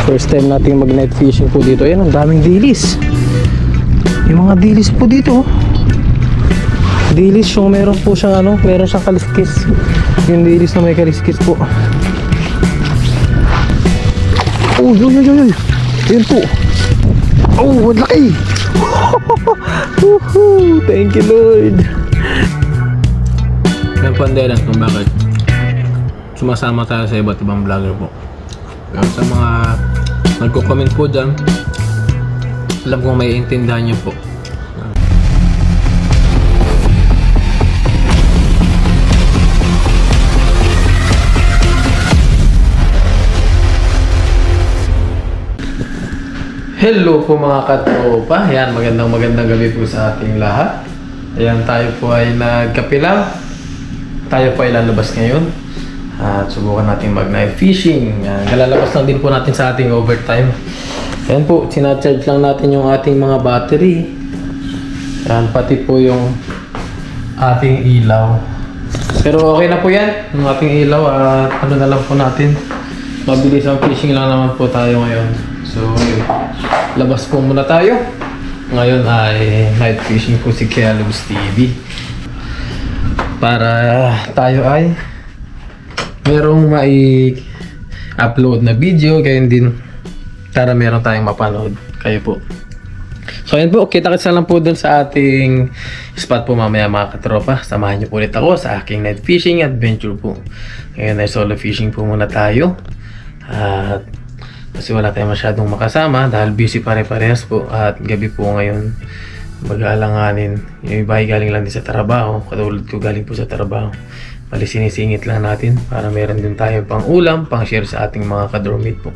First time natin mag night fishing po dito. Ayan, ang daming dilis. Yung mga dilis po dito. Dilis yung meron po siyang ano, meron siyang kaliskis. Yung dilis na may kaliskis po. Oh, yoy. Yun po. Oh, ang laki. Thank you, Lord. Yung pandelan kung bakit sumasama tayo sa iba't ibang vlogger po. Sa mga nagko-comment po dyan, alam kong may intindahan nyo po. Hello po mga katropa. Ayan, magandang gabi po sa ating lahat. Ayan, tayo po ay nagkape lang. Tayo po ay lalabas ngayon at subukan natin mag night fishing. Ayan, galalabas lang din po natin sa ating overtime. Ayan po, sinacharge lang natin yung ating mga battery. Ayan, pati po yung ating ilaw. Pero okay na po yan, yung ating ilaw. At ano na lang po natin, mabilis ang fishing lang naman po tayo ngayon. So, labas po muna tayo. Ngayon ay night fishing po si Kealubs TV. Para tayo ay merong mai-upload na video. Kaya din para meron tayong mapanood. Kayo po. So, ayan po. Kita-kitsa lang po dun sa ating spot po mamaya mga katropa. Samahan niyo po ulit ako sa aking night fishing adventure po. Ngayon ay solo fishing po muna tayo. At kasi wala tayong masyadong makasama dahil busy pare-parehas po at gabi po ngayon mag-aalanganin. Yung iba ay galing lang din sa trabaho, katulad ko galing po sa trabaho. Bali sinisingit lang natin para meron din tayo pang ulam, pang share sa ating mga kadromate po.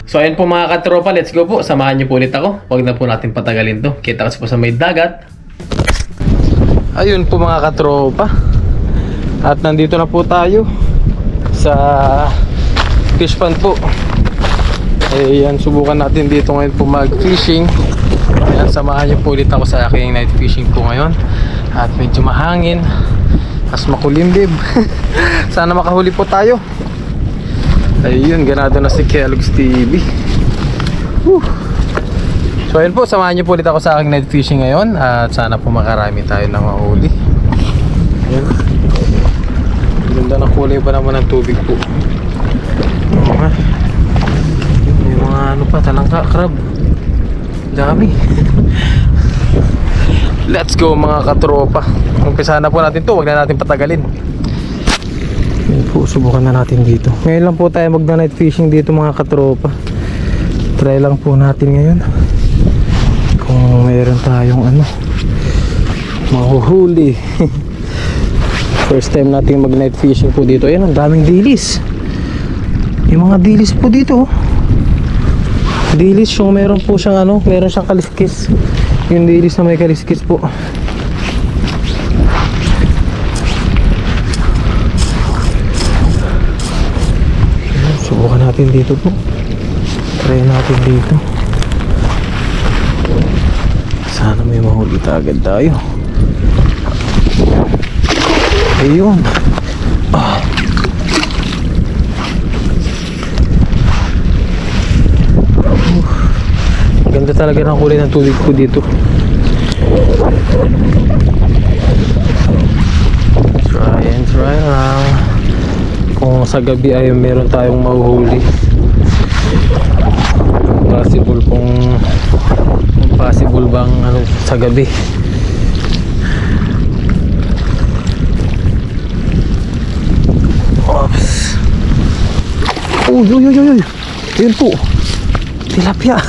So ayun po mga katropa, let's go po. Samahan niyo po ulit ako. Huwag na po natin patagalin to. Kita kasi po sa may dagat. Ayun po mga katropa. At nandito na po tayo sa fish pond po. Ayan, subukan natin dito ngayon po mag-fishing. Ayan, samahan niyo po ulit ako sa aking night fishing po ngayon. At medyo mahangin, mas makulimlim. Sana makahuli po tayo. Ayun, ganado na si Kealubs TV. So ayun po, samahan niyo po ulit ako sa aking night fishing ngayon. At sana po makarami tayo ng mahuli. Ayan, ganda ng kulay pa naman ng tubig po. Ano pa, talangka, crab. Dami. Let's go mga katropa. Umpisa na po natin to, wag na natin patagalin. Ngayon po, subukan na natin dito. Ngayon lang po tayo mag-night fishing dito mga katropa. Try lang po natin ngayon kung mayroon tayong ano mahuhuli. First time natin mag-night fishing po dito. Ayan, ang daming dilis. Yung mga dilis po dito. Dilis yung meron po siyang ano, meron siyang kaliskis. Yung dilis na may kaliskis po. Subukan natin dito po. Try natin dito. Sana may mahuli agad tayo. Ayun. Ganda talaga ng kulay ng tubig po dito. Try lang. Kung sa gabi ay meron tayong mahuhuli. Possible kung possible bang ano sa gabi. Oops. Oh, yoy. Yun po. Tilapia.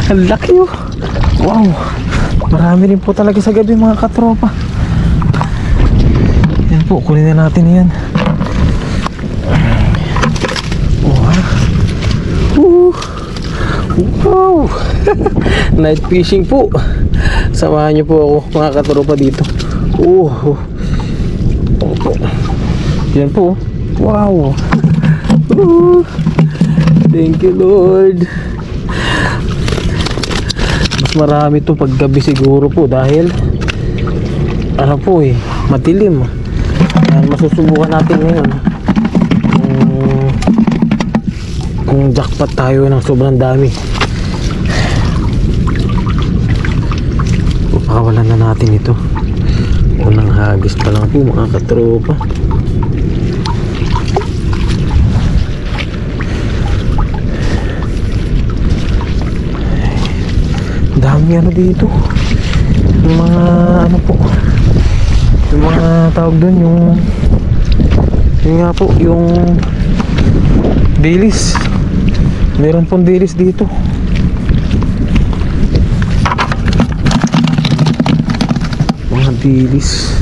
Ang laki oh. Wow. Marami rin po talaga sa gabi mga katropa. Yan po, kunin na natin yan. Wow. Night fishing po. Samahan niyo po ako mga katropa dito. Yan po. Wow. Thank you Lord. Mas marami to pag gabi siguro po dahil ano po madilim. Masusubukan natin ngayon kung jackpot tayo ng sobrang dami. Pakawalan na natin ito. Unang hagis pa lang po mga katropa. Dami ano dito. Yung mga ano po, yung mga tawag doon, yung nga po, yung dilis. Meron pong dilis dito. Mga dilis.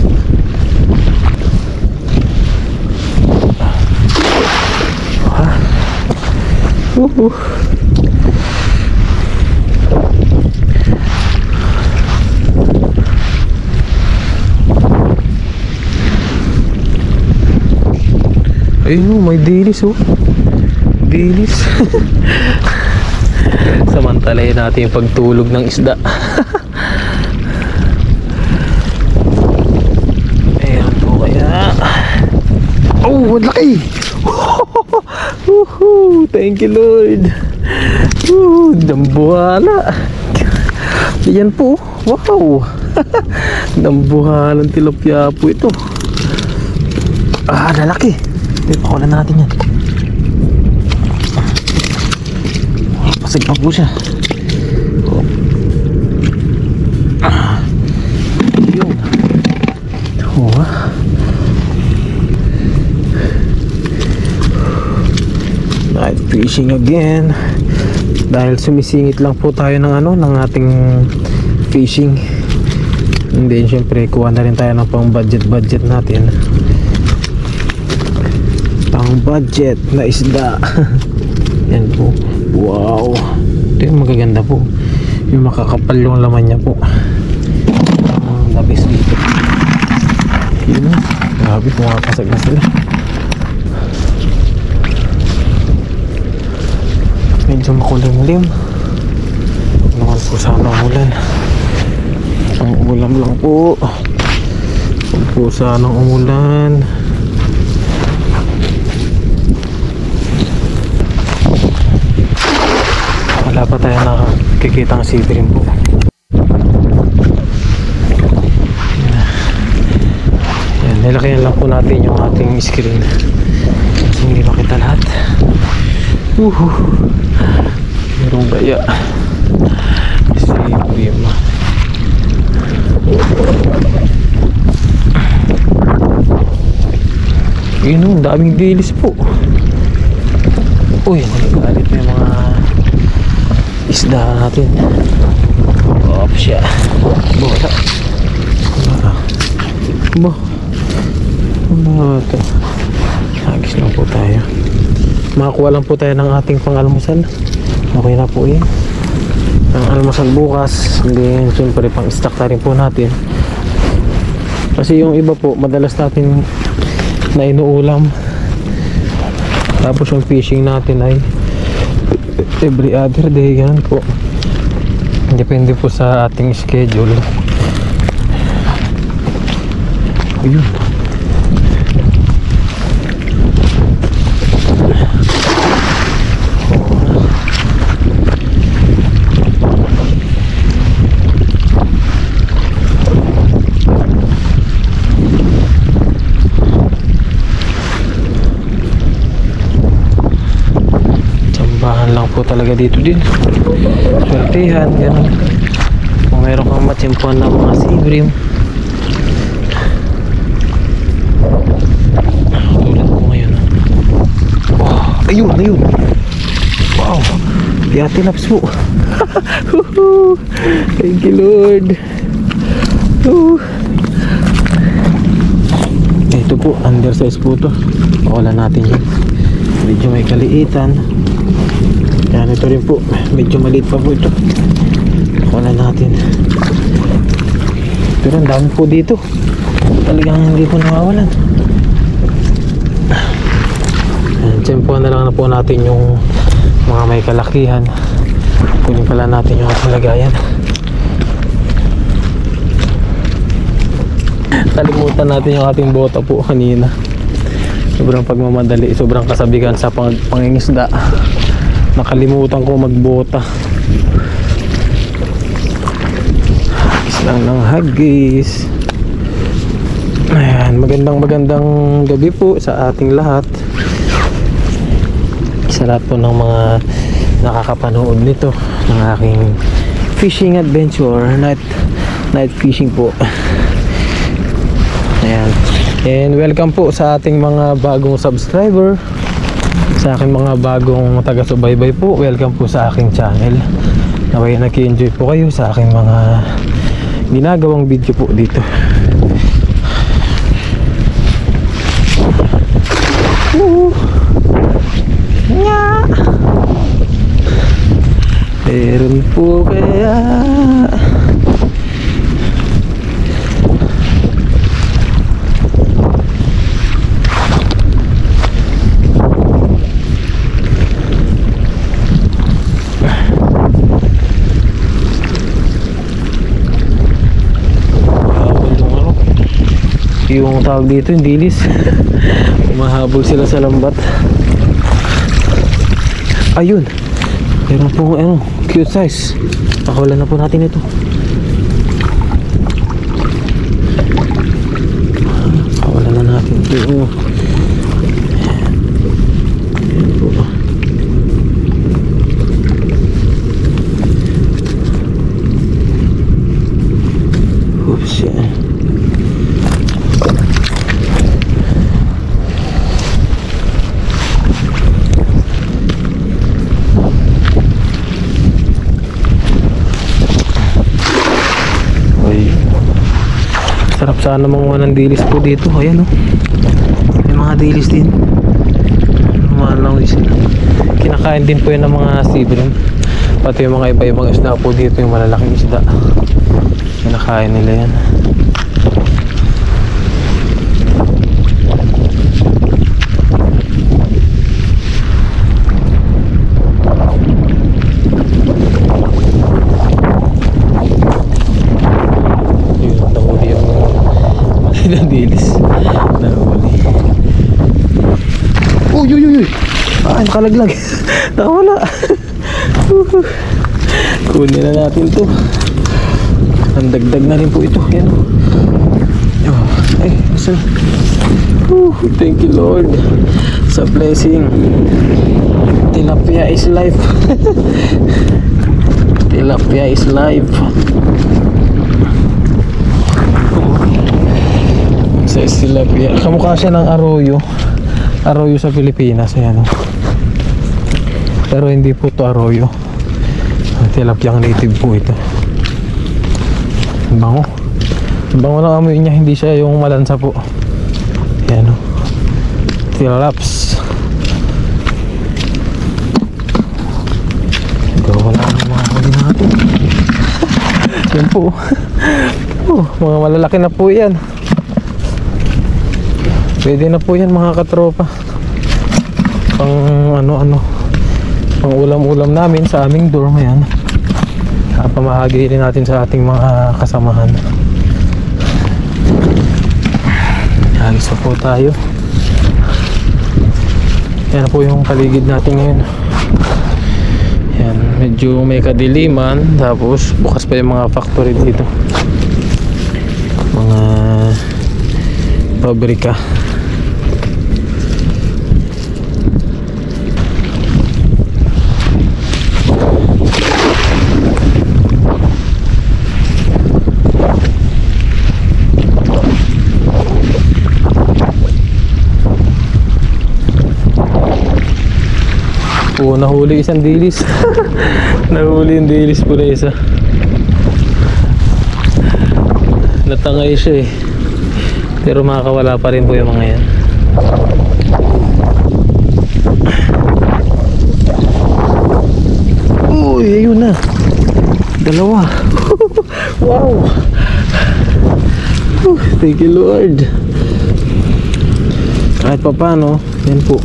Ayun, may dilis oh. Dilis. Samantalayin natin yung pagtulog ng isda. Ayan po kaya. Oh, ang laki. Thank you Lord. Dambuhala. Ayan po. Wow. Dambuhalang tilapia po ito. Ah, lalaki. Pakulan natin yan. Pasig pa po siya. Yun. Night fishing again. Dahil sumisingit lang po tayo ng ano, ng ating fishing. And then syempre kuha na rin tayo ng pang budget natin. Pang budget na isda. Yan po. Wow. Ito yung magaganda po. Yung makakapal yung laman niya po. Ang labis dito. Yun. Grabe, pumapasag na sila. Medyo makulimlim. Naman po sana umulan. Ang ulam lang po. Huwag po sana umulan. Wala pa tayo nakikita ng sibrim po. Yan, nilakayan lang po natin yung ating screen kasi hindi makita lahat. Merong gaya. Sibrim. Yun, daming dilis po. Uy, nagalit na yung mga isda natin. Off siya. Bola. Ano ito? Hagis lang po tayo. Makakuha lang po tayo ng ating pang-almusal. Okay na po yun. Ang almusal bukas. Hindi, siyempre pang stock na rin po natin. Kasi yung iba po, madalas natin na inuulam. Tapos yung fishing natin ay every other day, ganun po. Depende po sa ating schedule. Ayun. Lang po talaga dito din. Swertihan, gano'n. Kung meron kang matsimpuan ng mga sibrim. Tulad ko ngayon. Oh, ayun. Wow. Tilaps po. Thank you Lord. Ito po, undersize po ito. Wala natin yun. Medyo may kaliitan. Yan, ito rin po. Medyo maliit pa po ito. Wala natin. Pero ang dami po dito. Talagang hindi po nawawalan. Tsempuan na lang na po natin yung mga may kalakihan. Kunin pala natin yung ating lagayan. Kalimutan natin yung ating bota po kanina. Sobrang pagmamadali, sobrang kasabihan sa pangingisda. Nakalimutan ko magbota. Hagis lang ng hagis. Ayan, magandang gabi po sa ating lahat. Sa lahat po ng mga nakakapanood nito ng aking fishing adventure, night fishing po. Ayan. And welcome po sa ating mga bagong subscriber, sa aking mga bagong taga-subaybay po. Welcome po sa aking channel. Naway nag-enjoy po kayo sa aking mga ginagawang video po dito. Meron po kaya yung tawag dito, yung dilis. Umahabol sila sa lambat. Ayun, meron pong cute size. Pakawalan na po natin ito. Pakawalan na natin ito. Ayan po. Oops, yan. Sarap sana mga ng dilis po dito. Ayan o. May mga dilis din. Lumalaw sila. Kinakain din po yan ng mga sibling. Pati yung mga iba-ibang isda po dito, yung malalaking isda. Kinakain nila yan. Dilis nahuli. Uy ay nakalaglag. Nawala. Kunin na natin to. Ang dagdag na rin po ito. Yan. Ay saan? Thank you Lord sa blessing. Tilapia is life. Tilapia is life. Tilapia. Kamukha siya ng arroyo. Arroyo sa Pilipinas. Ayan. Pero hindi po to arroyo. Tilapia native po ito. Bango. Bango lang amoy niya. Hindi siya yung malansa po. Ayan. Tilaps. Wala na mga huli natin. Yan po. Mga malalaki na po yan. Pwede na po yan mga katropa. Pang pang ulam-ulam namin sa aming dorm. Ayan. Pamahagi rin natin sa ating mga kasamahan. Hagis na po tayo. Yan po yung paligid natin ngayon. Yan, medyo may kadiliman. Tapos bukas pa yung mga factory dito. Mga pabrika. Nahuli isang dilis. Nahuli yung dilis po na isa. Natangay siya eh. Pero makakawala pa rin po yung mga yan. Uy, ayun na. Dalawa. Wow. Thank you Lord. Kahit pa paano, yan po.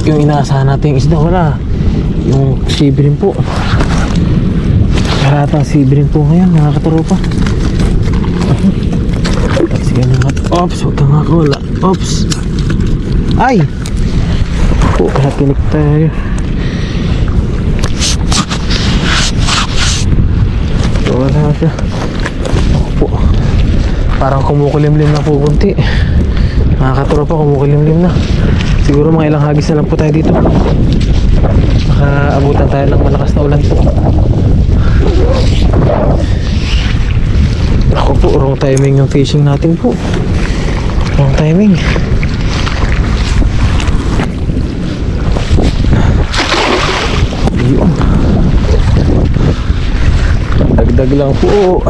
Yung inaasahan natin isda, wala. Yung sibrin po. Karatang sibrin po ngayon, mga katropa. Sige mga. Ops, huwag kang makawala. Ops. Ay! Po, kaya tinik tayo. Wala siya. Ako po. Parang kumukulimlim na po kunti. Mga katropa, kumukulimlim na. Siguro mga ilang hagis na lang po tayo dito. Makaabutan tayo ng malakas na ulan po. Ako po, wrong timing yung fishing natin po. Wrong timing. Yun. Dagdag lang po.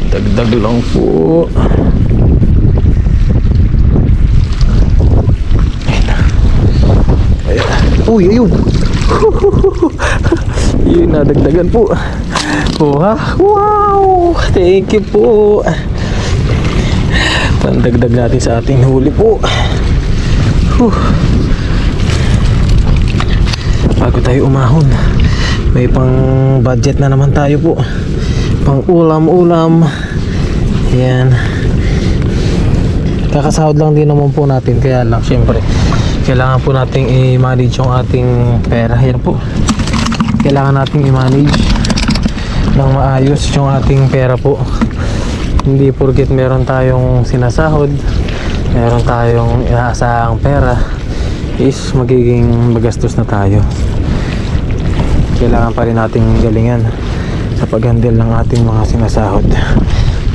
Dagdag lang po. Uy, ayun. Yun, nadagdagan po. Oh, ha? Wow! Thank you po. Pandagdag natin sa ating huli po. Bago tayo umahon, may pang budget na naman tayo po. Pang ulam-ulam. Yan. Kakasahod lang din naman po natin. Kaya lang, syempre kailangan po nating i-manage yung ating pera. Yan po, kailangan nating i-manage ng maayos yung ating pera po. Hindi porket meron tayong sinasahod, meron tayong inaasahang pera is magiging magastos na tayo. Kailangan pa rin nating galingan sa pag-handle ng ating mga sinasahod.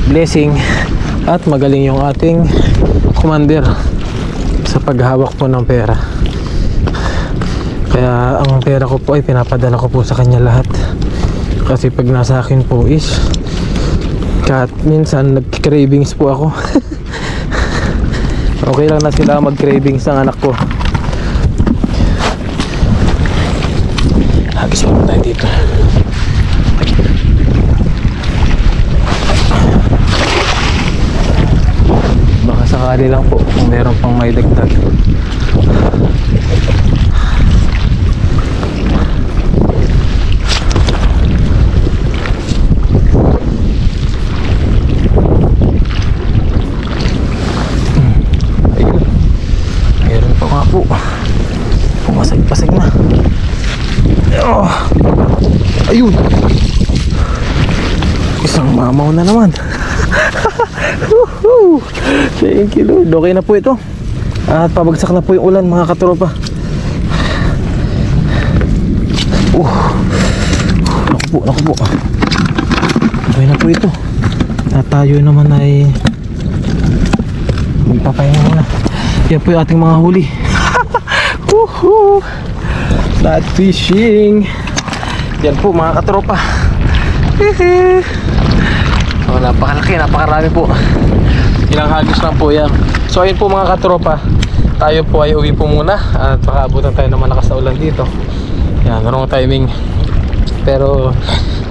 Blessing at magaling yung ating commander sa paghawak po ng pera. Kaya ang pera ko po ay pinapadala ko po sa kanya lahat. Kasi pag nasa akin po is kahit minsan nag-cravings po ako. Okay lang na sila mag-cravings ng anak ko. Hagis pa tayo dito. Baka sakali lang po kung meron pang may dagdag. Meron pa nga po. Pumasag-pasag na. Oh. Ayun. Isang mamaw na naman. Thank you Lord. Okay na po ito. At pabagsak na po yung ulan mga katropa. Naku po. Okay na po ito. At tayo naman ay magpapahinga muna. Yan po yung ating mga huli. Flat fishing. Yan po mga katropa. So, napakalaki, napakarami po. Ilang hagis lang po yan. So ayun po mga katropa, tayo po ay uwi po muna at makaabutan tayo ng malakas na ulan dito. Yan, wrong timing. Pero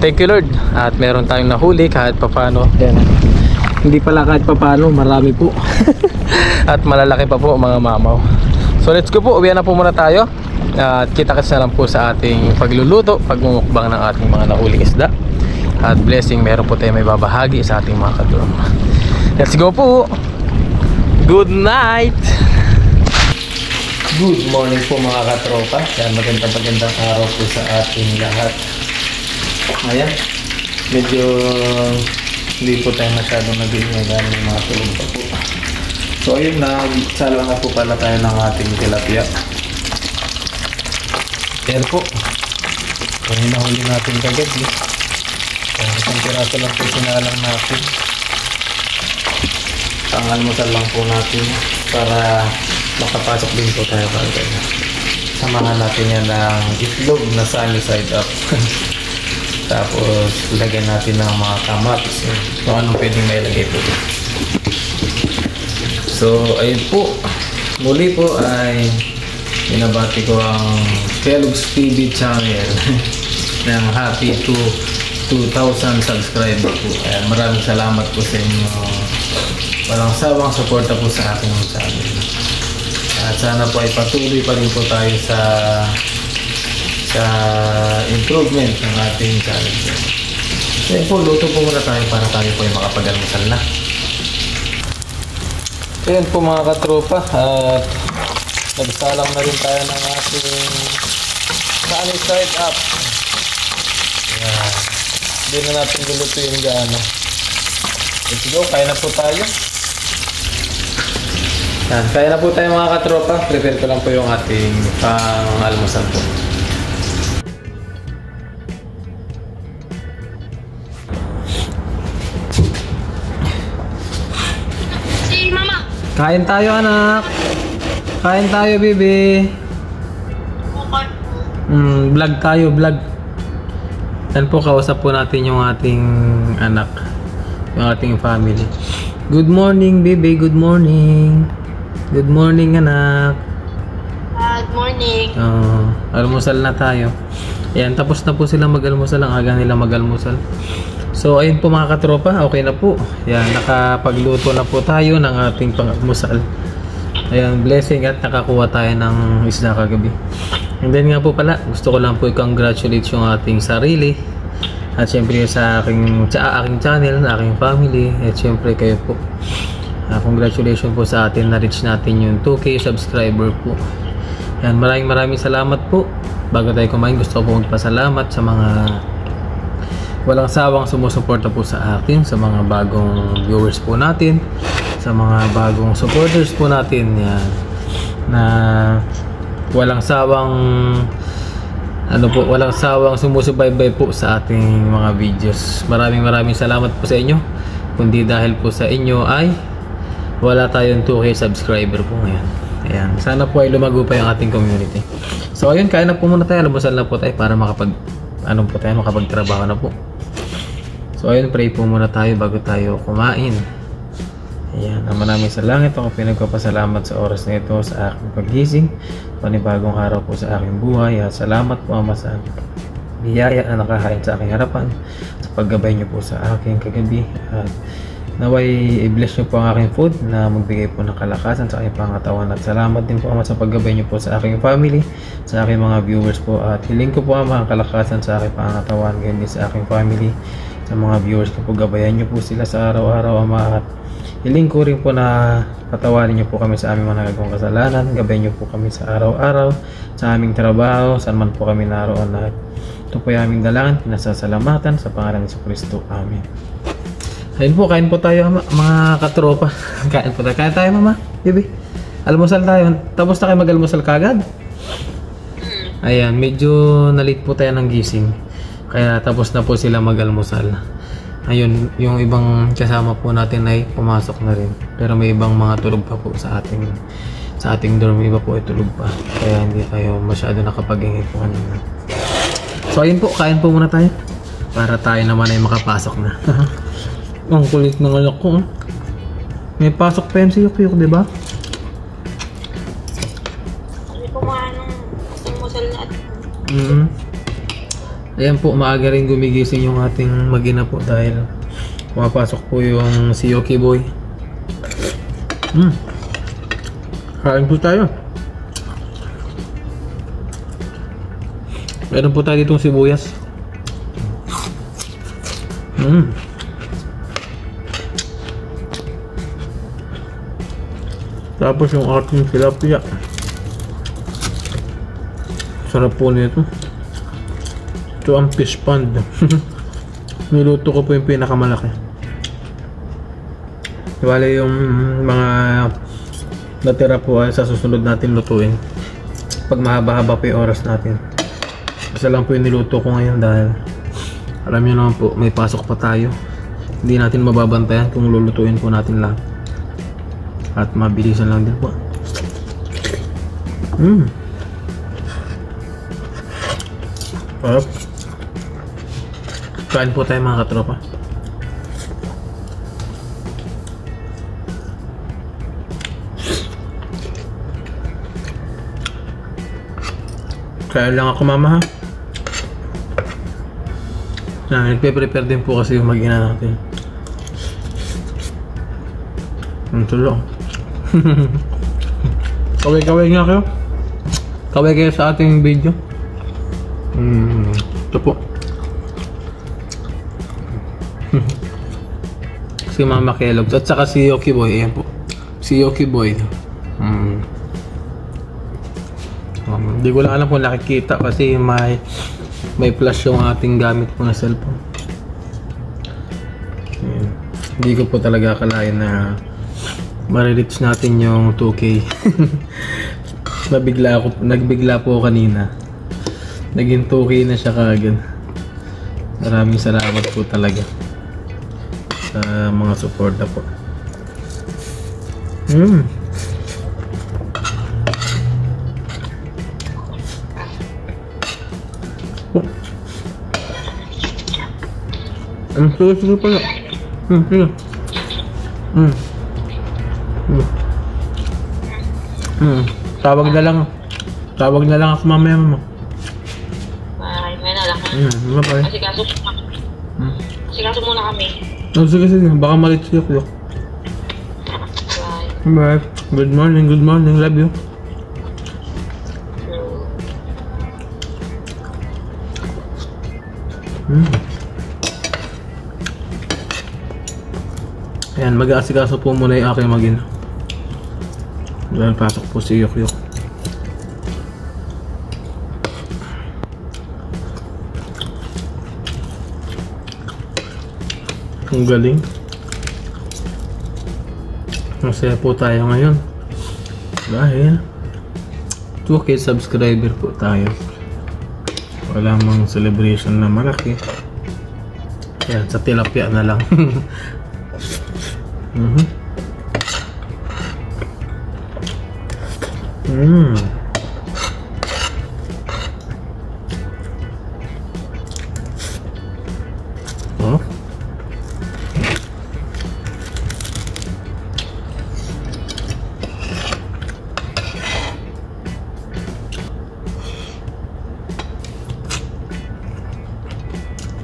thank you Lord at meron tayong nahuli kahit papano. Yan. Hindi pala kahit papano, marami po. At malalaki pa po mga mamaw. So let's go po, uwi na po muna tayo. At kita-kits na lang po sa ating pagluluto, pagmumukbang ng ating mga nahuling isda. At blessing, meron po tayo may babahagi sa ating mga katropa. Let's go po. Good night. Good morning po mga katropa. Yan, magandang araw po sa ating lahat. Ayan, medyo hindi po tayo masyadong nag-iingay dahil may mga tulog pa po. So ayun, nagsala na po pala tayo ng ating tilapia. Yan po, kanina huli natin kagabi. Isang piraso lang po sinalang natin. Pangalmusal lang po natin para makapasok din po tayo kagad. Samahan natin yan ng itlog na sunny side up. Tapos lagyan natin ng mga kamatis. So anong pwedeng mailagay po. So ayun po, muli po ay binabati ko ang Kellogg's TV channel ng happy to 2,000 subscriber po. Ayan, maraming salamat po sa inyo. Walang sawang suporta po sa aking channel. At sana po ay patuloy pa rin po tayo sa improvement ng ating channel. Yan po, luto po muna tayo para tayo po ay makapag-almusal na. Ayan po mga katropa, at nagsalang na rin tayo ng ating sunny side up. Ayan. Hindi na natin lulutuin gaano. Let's go, kaya na po tayo. Yan, kaya na po tayo mga katropa. Prepare ko lang po yung ating pang-almusal po. Si Mama. Kain tayo anak. Kain tayo baby. Bukod. Vlog tayo, vlog. Yan po, kausap po natin yung ating anak. Yung ating family. Good morning baby, good morning. Good morning anak. Good morning. Almusal na tayo. Ayan, tapos na po sila mag-almusal. Ang aga nila mag-almusal. So ayun po mga katropa, okay na po. Ayan, nakapagluto na po tayo ng ating pang-almusal. Ayan, blessing at nakakuha tayo ng isda kagabi. And then nga po pala, gusto ko lang po i-congratulate yung ating sarili. At syempre sa aking channel, aking family. At syempre kayo po. Congratulations po sa atin, na-reach natin yung 2K subscriber po. Yan, maraming salamat po. Bago tayo kumain, gusto ko po magpasalamat sa mga walang sawang sumusuporta po sa atin, sa mga bagong viewers po natin, sa mga bagong supporters po natin. Yan, na walang sawang walang sawang sumusubaybay po sa ating mga videos. Maraming salamat po sa inyo. Kundi dahil po sa inyo ay wala tayong 2K subscriber po ngayon. Ayan, sana po ay lumago pa yung ating community. So ayun, kain na po muna tayo, almusal na po tayo para makapagtrabaho na po. So ayun, pray po muna tayo bago tayo kumain. Ayan, naman namin sa langit, ako pinagpapasalamat sa oras na ito sa aking paggising, panibagong araw po sa aking buhay. At salamat po Ama sa biyaya na nakahain sa aking harapan, sa paggabay niyo po sa aking kagabi. At naway i-bless niyo po ang aking food na magbigay po ng kalakasan sa aking pangatawan. At salamat din po Ama sa paggabay niyo po sa aking family, sa aking mga viewers po. At hiling ko po Ama ang kalakasan sa aking pangatawan, ganyan din sa aking family, sa mga viewers ko po. Gabayan niyo po sila sa araw-araw Ama. At hiling ko rin po na patawarin niyo po kami sa aming mga nagagawang kasalanan. Gabayan niyo po kami sa araw-araw, sa aming trabaho, saan man po kami naroon. At ito po yung aming dalangin, pinasasalamatan sa pangalan ni Kristo. Amen. Ayun po, kain po tayo mga katropa. Kain po tayo. Kain tayo mama, baby. Almusal tayo. Tapos na kayo mag-almusal kagad? Ayan, medyo na-late po tayo ng gising. Kaya tapos na po sila mag-almusal. Ayun, yung ibang kasama po natin ay pumasok na rin. Pero may ibang mga tulog pa po sa ating dorm. Iba po ay tulog pa. Kaya hindi tayo masyado nakapag-ingay po kanina. So ayun po, kain po muna tayo. Para tayo naman ay makapasok na. Ang kulit ng anak ko. May pasok pa yan si Yuk-Yuk, diba? Sabi ko mga almusal na at Ayan po, maaga rin gumigising yung ating mag-ina po dahil pumapasok po yung si Yoki Boy. Kain po tayo. Meron po tayo ditong sibuyas. Tapos yung ating tilapia. Sarap po nito. Ito ang fish pond. Niluto ko po yung pinakamalaki. Bale yung mga natira po ay sa susunod natin lutuin. Pag mahaba-haba po yung oras natin. Isa lang po yung niluto ko ngayon dahil alam nyo naman po, may pasok pa tayo. Hindi natin mababantayan kung lulutuin po natin lang. At mabilisan lang din po. Sarap. Kain po tayo mga katropa. Kaya lang ako mama ha. Nagpe-prepare din po kasi yung mag-ina natin. Ang tulong. Kaway-kaway nga kayo. Kaway kayo sa ating video. Ito po. Si Mama Kellogg's at saka si Yoki Boy. Ayan po. Si Yoki Boy. Hindi ko lang alam kung nakikita kasi may flash yung ating gamit po na cellphone. Ayan. Hindi ko po talaga akalain na ma-reach natin yung 2K. Nagbigla po kanina. Naging 2K na siya kaagad. Maraming salamat po talaga sa mga suporta po. Sige pala. Sige. Tawag na lang ako mamaya mo. May na lang. Bye. Asikaso muna kami. Oh, sige. Baka malit siya ko. Bye. Bye. Good morning. Love you. Ayan, mag-aasikaso po muna yung aking mag-ina. Dahil pasok po si Yok. Ang galing. Masaya po tayo ngayon. Dahil 2K subscriber po tayo. Wala mang celebration na malaki. Ayan, sa tilapia na lang. Oh.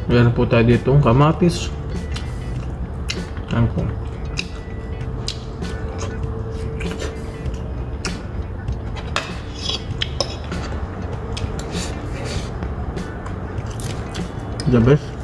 Meron po tayo dito kamatis. Angkong. The best.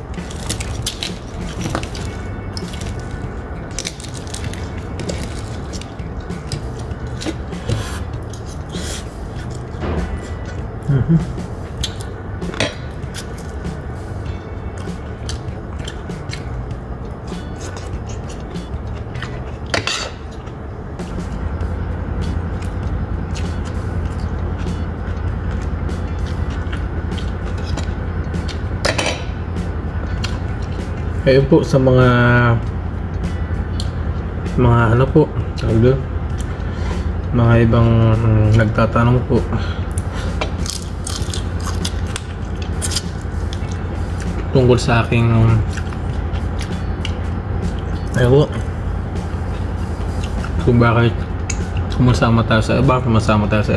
Ayun po sa mga ano po, mga ibang nagtatanong po tungkol sa aking kung bakit sumasama tayo sa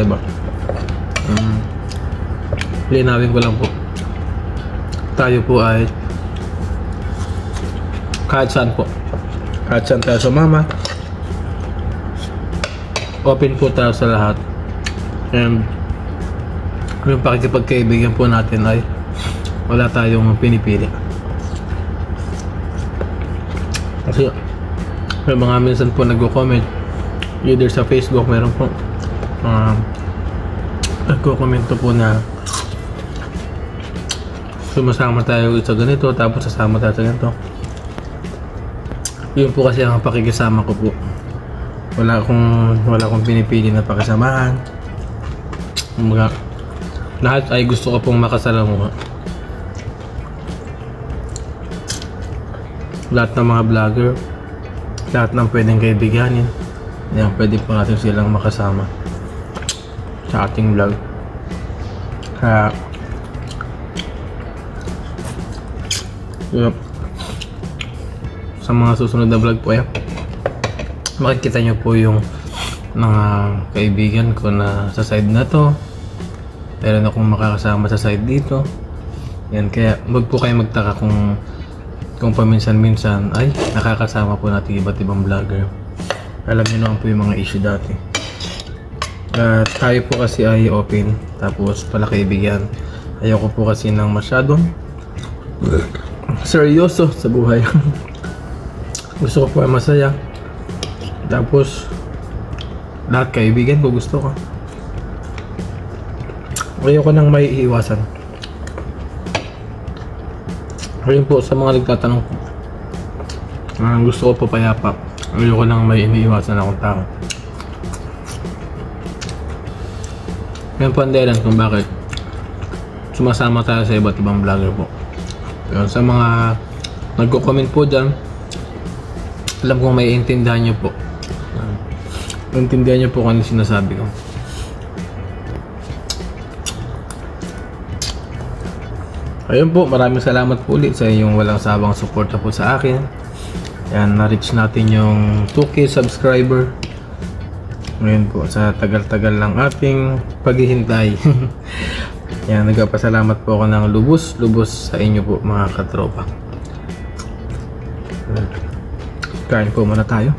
iba. Linawin ko lang po, tayo po ay kahit saan tayo sumama, open po tayo sa lahat, and yung pakikipagkaibigan po natin ay wala tayong pinipili. Kasi may mga minsan po nagko-comment either sa Facebook, meron po nagko-komento po na sumasama tayo sa ganito tapos sasama tayo sa ganito. Yun po kasi ang pakikisama ko po. Wala akong pinipili na pakisamahan. Lahat ay gusto ko pong makasalamuha. Lahat ng mga vlogger, lahat ng pwedeng kaibiganin, yan, pwede po natin silang makasama sa ating vlog. Kaya sa mga susunod na vlog po, makikita nyo po yung mga kaibigan ko na sa side na to. Meron akong makakasama sa side dito. Yan, kaya wag po kayo magtaka kung paminsan-minsan ay nakakasama po natin iba't ibang vlogger. Alam nyo naman po yung mga issue dati. Tayo po kasi ay open, tapos pala kaibigan. Ayoko po kasi ng masyadong seryoso sa buhay. Gusto ko po ay masaya. Tapos lahat kaibigan ko gusto ko. Ayoko nang may iiwasan. Ayun po sa mga nagtatanong ko. Gusto ko po payapa. Ayoko nang may iniiwasan akong tao. Yan po ang dahilan kung bakit sumasama tayo sa iba't ibang vlogger po. Yun, sa mga nagko-comment po dyan, alam kong may intindihan nyo po. Intindihan nyo po kung ano sinasabi ko. Ayun po, maraming salamat po ulit sa inyong walang sabang suporta po sa akin. Yan, na-reach natin yung 2K subscriber. Ngayon po, sa tagal-tagal ng ating paghihintay. Yan, nagpapasalamat po ako ng lubos-lubos sa inyo po mga katropa. Kain po muna tayo.